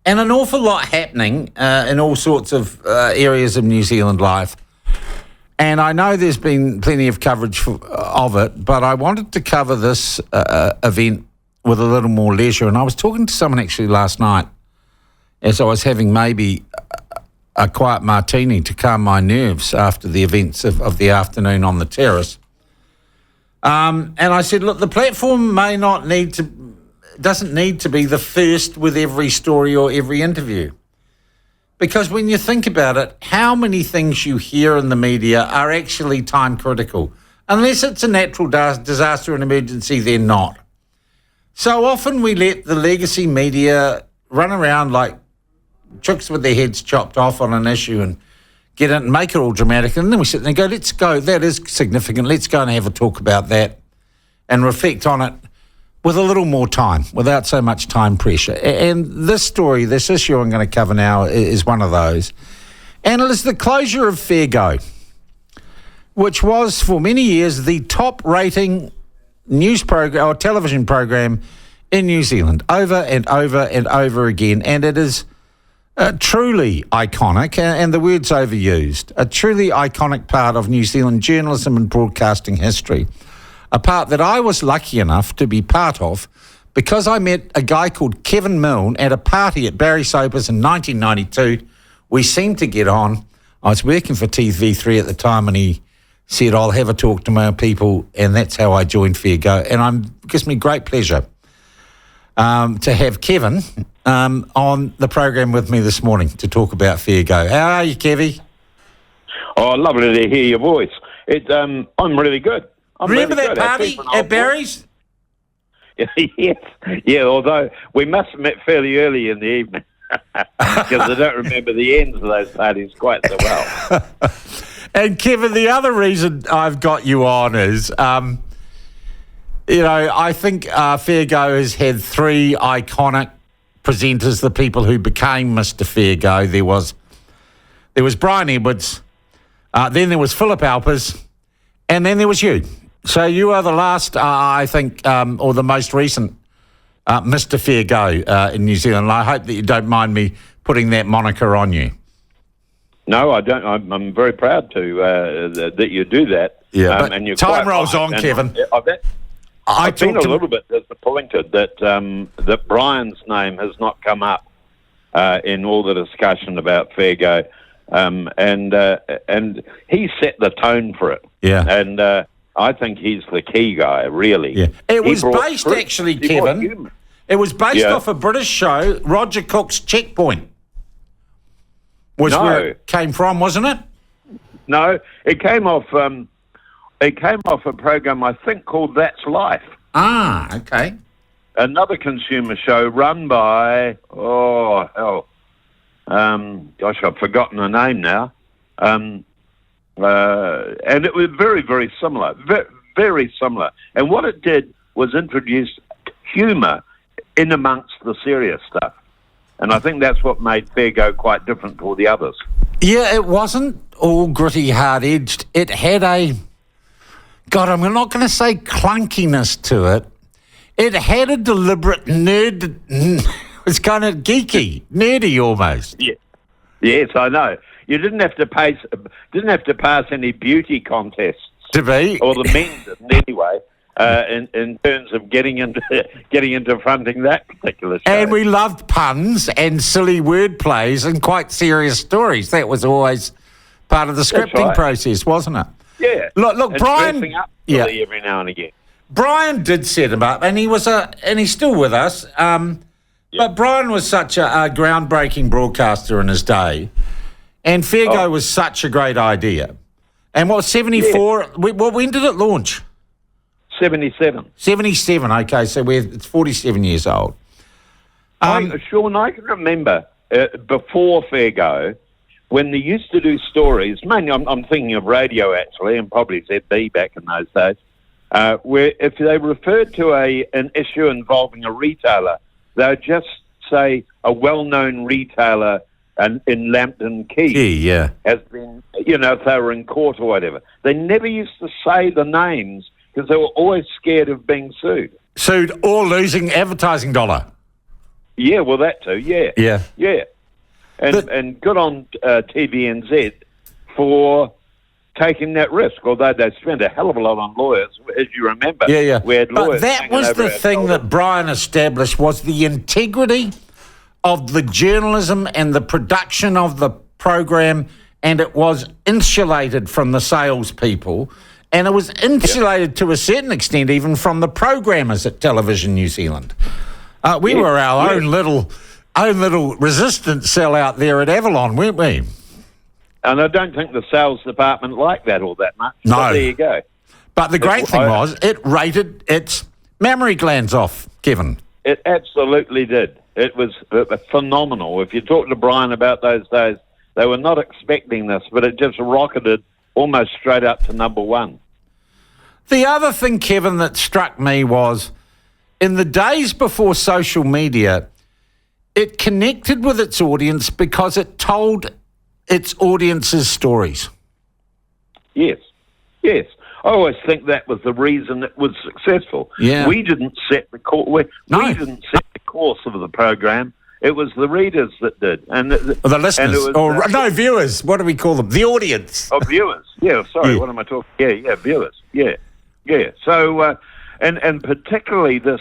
and an awful lot happening in all sorts of areas of New Zealand life. And I know there's been plenty of coverage of it, but I wanted to cover this event with a little more leisure. And I was talking to someone actually last night as I was having maybe a quiet martini to calm my nerves after the events of the afternoon on the terrace. And I said, look, the platform doesn't need to be the first with every story or every interview. Because when you think about it, how many things you hear in the media are actually time critical? Unless it's a natural disaster and emergency, they're not. So often we let the legacy media run around like chicks with their heads chopped off on an issue and get it and make it all dramatic. And then we sit there and go, let's go, that is significant. Let's go and have a talk about that and reflect on it with a little more time, without so much time pressure. And this issue I'm going to cover now is one of those. And it is the closure of Fair Go, which was for many years the top rating news program or television program in New Zealand, over and over and over again. And it is truly iconic, and the word's overused, a truly iconic part of New Zealand journalism and broadcasting history. A part that I was lucky enough to be part of because I met a guy called Kevin Milne at a party at Barry Soper's in 1992. We seemed to get on. I was working for TV3 at the time, and he said, I'll have a talk to my people, and that's how I joined Fair Go. And it gives me great pleasure to have Kevin on the program with me this morning to talk about Fair Go. How are you, Kevy? Oh, lovely to hear your voice. I'm really good. Remember that party at Barry's? Yes. Yeah, although we must have met fairly early in the evening because I don't remember the ends of those parties quite so well. And Kevin, the other reason I've got you on is, I think Fair Go has had three iconic presenters, the people who became Mr. Fair Go. There was Brian Edwards, then there was Philip Alpers, and then there was you. So you are the last, I think, or the most recent Mr. Fair Go in New Zealand. I hope that you don't mind me putting that moniker on you. No, I don't. I'm very proud to that you do that. Yeah, but and you're time rolls on, Kevin. I've been a little bit disappointed that Brian's name has not come up in all the discussion about Fair Go, and he set the tone for it. Yeah, and I think he's the key guy, really. Yeah, it was based actually, Kevin. It was based off a British show, Roger Cook's Checkpoint. Where it came from, wasn't it? No, it came off. It came off a program I think called That's Life. Ah, okay. Another consumer show run by gosh, I've forgotten the name now. And it was very, very similar, very similar. And what it did was introduce humour in amongst the serious stuff. And I think that's what made Fair Go quite different to all the others. Yeah, it wasn't all gritty, hard-edged. It had I'm not going to say clunkiness to it. It had a deliberate nerd. It's kind of geeky, nerdy almost. Yeah. Yes, I know. You didn't have to pass any beauty contests to be, or the men didn't anyway. In terms of getting into fronting that particular show. And we loved puns and silly word plays and quite serious stories. That was always part of the scripting process, wasn't it? Yeah. Look, and Brian. Up every now and again. Brian did set him up, and he's still with us. But Brian was such a groundbreaking broadcaster in his day, and Fair Go was such a great idea. And what, 74? Yeah. When did it launch? 77. 77, okay, so it's 47 years old. Sean, I can remember before Fair Go, when they used to do stories, mainly I'm thinking of radio actually, and probably ZB back in those days, where if they referred to an issue involving a retailer, they would just say a well-known retailer in Lambton Key has been, if they were in court or whatever. They never used to say the names, because they were always scared of being sued. Sued or losing advertising dollar. Yeah, well, that too, yeah. Yeah. Yeah. And good on TVNZ for taking that risk, although they spent a hell of a lot on lawyers, as you remember. Yeah, yeah. We had lawyers but that hanging was over the our thing shoulders. that Brian established, was the integrity of the journalism and the production of the program, and it was insulated from the salespeople, and it was insulated to a certain extent even from the programmers at Television New Zealand. We were our own little resistance cell out there at Avalon, weren't we? And I don't think the sales department liked that all that much. No. But there you go. But the great thing was it rated its mammary glands off, Kevin. It absolutely did. It was phenomenal. If you talk to Brian about those days, they were not expecting this, but it just rocketed almost straight up to number one. The other thing, Kevin, that struck me was in the days before social media, it connected with its audience because it told its audience's stories. Yes, yes. I always think that was the reason it was successful. Yeah. We didn't set the course. We didn't set the course of the program. It was the readers that did, and the listeners, viewers. What do we call them? The audience. Oh, viewers. Yeah. Sorry. Yeah. What am I talking? Yeah. Viewers. Yeah. So, and particularly this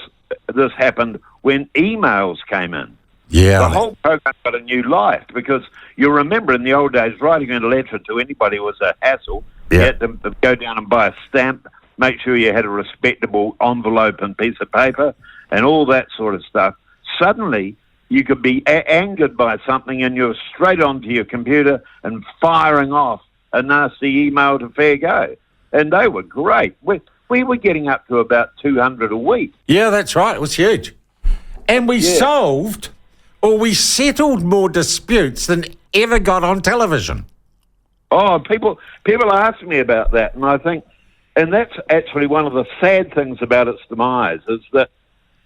happened when emails came in. Yeah. The whole program got a new life because you remember in the old days, writing a letter to anybody was a hassle. Yeah. You had to go down and buy a stamp, make sure you had a respectable envelope and piece of paper, and all that sort of stuff. Suddenly, you could be angered by something and you're straight onto your computer and firing off a nasty email to fair go. And they were great. We were getting up to about 200 a week. Yeah, that's right. It was huge. And we solved or we settled more disputes than ever got on television. Oh, people ask me about that, and I think, and that's actually one of the sad things about its demise, is that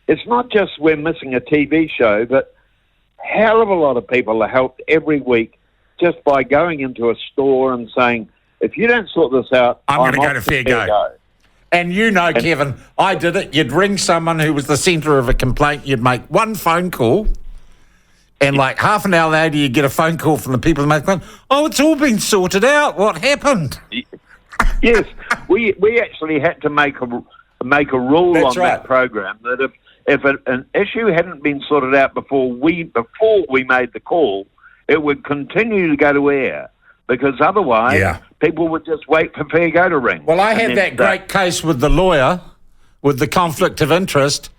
it's not just we're missing a TV show, but hell of a lot of people are helped every week just by going into a store and saying, if you don't sort this out, I'm going to go to Fair Go. And Kevin, I did it. You'd ring someone who was the centre of a complaint. You'd make one phone call. And like half an hour later, you get a phone call from the people who make one. Oh, it's all been sorted out. What happened? Yes, we actually had to make a rule that program that if an issue hadn't been sorted out before we made the call, it would continue to go to air because otherwise people would just wait for Fair Go to ring. Well, I had that great case with the lawyer with the conflict of interest,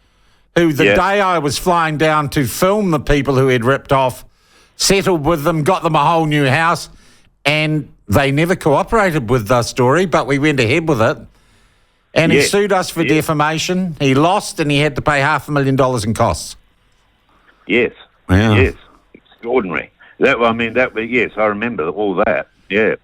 who the day I was flying down to film the people who had ripped off, settled with them, got them a whole new house, and they never cooperated with the story, but we went ahead with it. And he sued us for defamation. He lost, and he had to pay $500,000 in costs. Yes. Yeah. Yes. Extraordinary. I remember all that. Yeah.